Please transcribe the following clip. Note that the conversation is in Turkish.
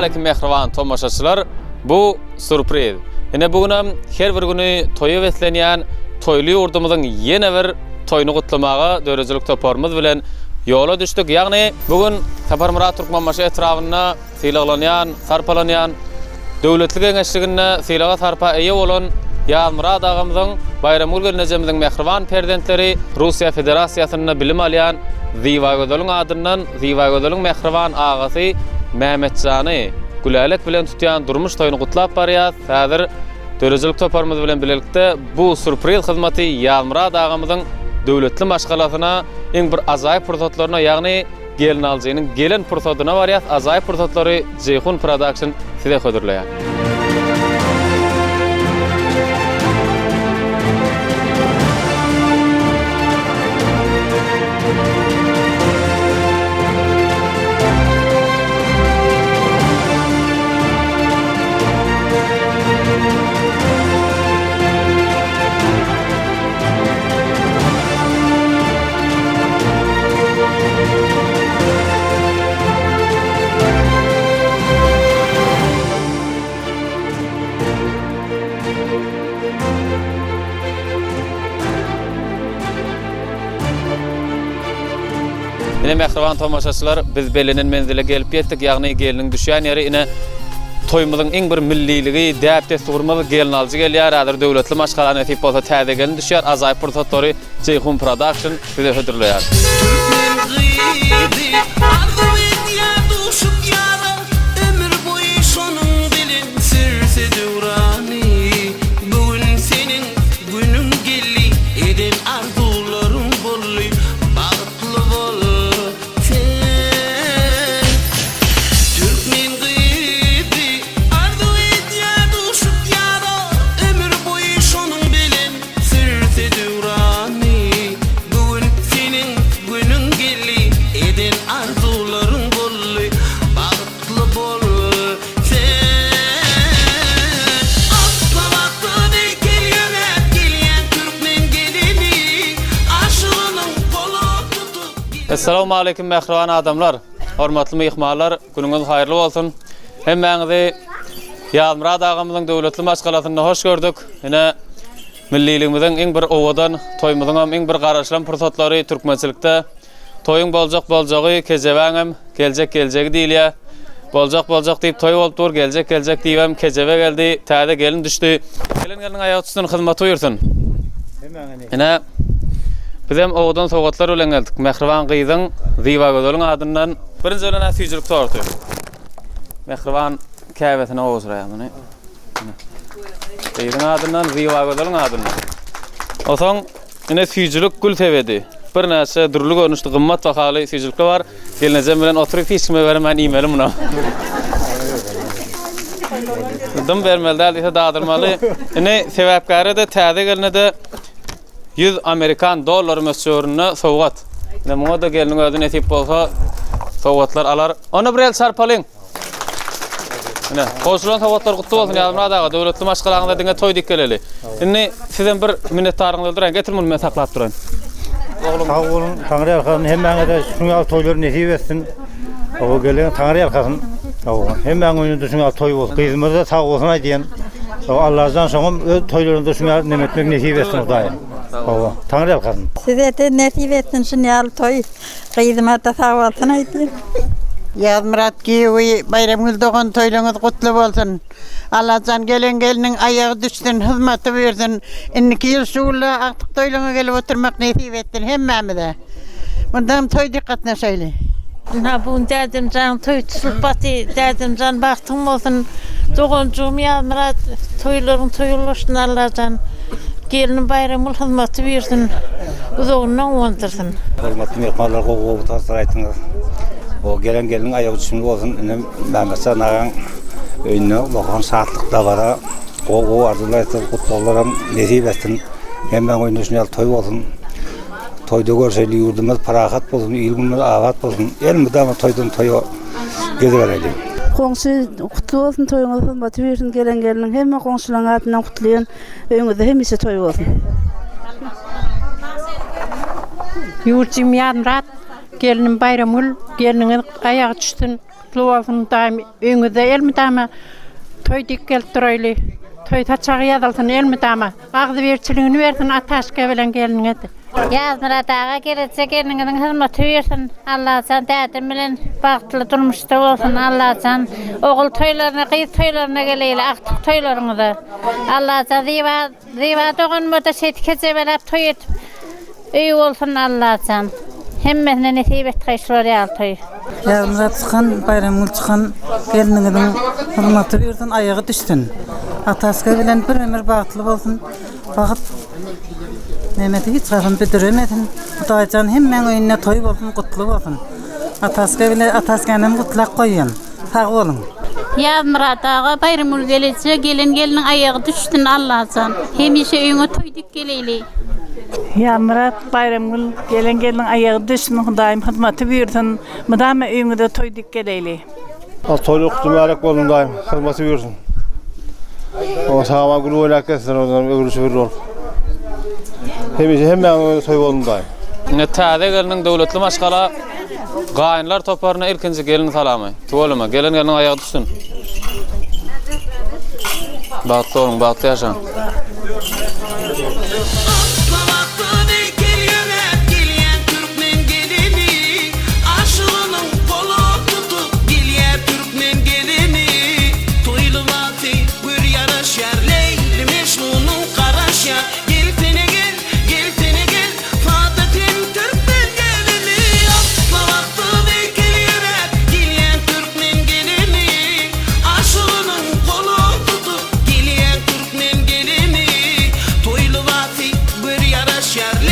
Assalamu alaykum mehriban tomoşaçylar. Bu sürpriz. Ene bugünam her bir güni toýa weslenýän toýly ýurdumyzyň ýene bir toýuny gutlamaga dörejilik toparmyz bilen ýola düşdük. Ýagny bugün Saparmurat Türkmenbaşy etrawyna sylalanýan, sarpalanýan döwletli geňeşligine sylaga sarpa eýe bolan Ýalmurat agamyzyň Bayramul Gölnejemiziň mehriban perdentleri Russiýa Federasiýasyna bilim alýan Zivagodolyň adyndan Zivagodolyň mehriban agasy Mehmetjany gülälek bilen tutýan durmuş toýuny gutlap barýar. Häzir dörejilik toparmyz bilen birlikde bu sürpriz hyzmaty Ýalmurat agamyzyň döwletli maşgalatyna iň bir azaýyp pursatlaryna, ýagny gelin aljynyň gelen pursatyna barýar. Azaýyp pursatlary Jeyhun Production size hödürleýär. Ine mehriban tomoşaçylar, biz belinin menzile gelip ýetdik, ýagny geliniň düşýän ýeri ine toýumyzyň iň bir milliligi, däpde surmaly gelin aljy gelýär. Häzir döwletli maşgalany etip bolsa täze gelin düşýär. Azaýyp pursatlary Jeyhun Production size hödürleýär. Assalamu alaykum mehriban adamlar, hormatly mehmanlar, günüňiz haýyrly bolsun. Hemmeňizi Ýalmurat agamyzyň döwletli maşgalatyna hoş gördük. Ine milliligimiziň iň bir owadan, toýumyzyň hem iň bir garaşlan pursatlary türkmençilikde toýuň boljagy, kejeväňem geljek diýilýär. Boljak diýip toý bolup dur, geljek diýibem kejebe geldi, täze gelin düşdi. Gelin aýagy tutsun, hyzmaty buyursun. Ine bizem owadan sowgatlar bilen geldik. Mehriban gyzyň Zivagodolyň adyndan birinji bilen süýjülük torty. Mehriban käbetine owuzraýan. Gyzyň adyndan Zivagodolyň adyndan. Osaň ine süýjülük gül tebedi. Bir näçe durly görnüşli gymmat bahaly süýjülükler bar. Gelnejem bilen oturup fiskime bermen imelim muna. Dym bermelde ise dağdırmaly. Ine sebäpkary da täze gelnede 100 Amerikan dollar möçörüne sowgat. Ne moda geliniň ödüne etip bolsa sowgatlar alar. Ona bir el sarpalyň. Ne, hoşlan sowgatlar gutly bolsun Ýalmurat aga, döwletli maşgalaňda diňe toý dikkeleli. Indi sizden bir minnetdarlygyňy bildiren, getirmün men saklap durayn. Sağ olun, Tanrı arkasın, hemmeňe de şuňa toýlar nesip etsin. O gelen Tanrı arkasın. Hemmeň öňünde şuňa toý bolsun, gyzymyz da sağ bolsun aýdýan. Allah'tan soňam öz toýlarynda şuňa nemetmek nesip etsin Hudaýa. Tanrı arkasın. Size de nesip etsin şuňa toý, gyzyma da sağ bolsun aýdýan. Ýalmurat giýiwi Bayramgül dogan toýlaryňyz gutly bolsun. Allah'tan gelen geliniň aýagy düşdün, hyzmaty bersin. Inniki ýyl şuwla aktyk toýlaryňa gelip oturmak nesip etsin hemmämize. Bundan toý dikkatnaşaýly. Bu derdimcan toy tutulpaty, derdimcan baktım bolsun. Dogonjum Ýalmurat toýlaryň toýuluşyny Allah'tan gelin bayramul hyzmaty bersin. Uzagyndan wandyrsyň. Hormatly mehmanlar, gowy tasir aýtdyňyz. O gelin aýagy düşmüş bolsun. Mehmetjan agaň öýüne bakan saatlykda bara. Gowy arzulaytyp gutlalarym nesip etsin. Hemmeň öýüne şuňal toý bolsun. Toyda görşeli ýurdumyz parahat bolsun, ilgimiz awat bolsun. Elmide toydan toýa gezebereli. Qoňşy gutly bolsun, toýuňyz hyzmaty bersin, geliniň hemme qoňşularyň adyndan gutlaýan, öýüňizde hemisi toý bolsun. Ýurtjym Ýalmurat, gelinim Bayramul, geliniň aýagy düşdün. kutlu olsun daim öňüňizde elmidama toy dikkel durayly. Toy taçagy ýazylsyn elmidama. Agdyberçiligini bersin ataşka bilen geliniňe. Yazmıra dağa gelecek geliniňiň hyzmaty bersin. Allah sen dädim bilen bagtly durmuşda bolsun. Allah sen ogul toýlaryna, gyz toýlaryna geleýle, aktyk toýlaryňyza. Allah sen ziwa doganmada şetkece belap toy etip öý bolsun Allah sen. Hemmesine nesip et gaýşlar ýalty. Ýazmyra çykan, bayramyl çykan geliniňiň hyzmaty bersin, aýagy düşsün. Ataska bilen bir ömür bagtly bolsun. Bagyt Mehmet'i hiç gafın bitiremedin. Hudaýjan hemmeň öýüne toy bolsun, gutly bolsun. Ataska bile ataskanam gutlak goýýan. Sag bolun. Ýazmyra daga bayramyl gelecek geliniň aýagy düşsün Allah'tan. Hemişe öýüňe toy dik geleýli. Ýazmyra bayramyl geliniň aýagy düşsün, Hudaýym hyzmaty bersin. Mydama öýüňde toy dik geleýli. Toyluk mübarek bolsun daýym, hyzmaty bersin. O sağama gül oylak kessin, ondan ögrüşü bir ol. Hemmeň toy bolsun daýym. Ne täze geliniň döwletli maşgala gaýynlar toparyna ilkinji gelin salamy. Tuwalama geliniň aýagy düşsün. Bagtly bolun, bagtly ýaşaň. Şerle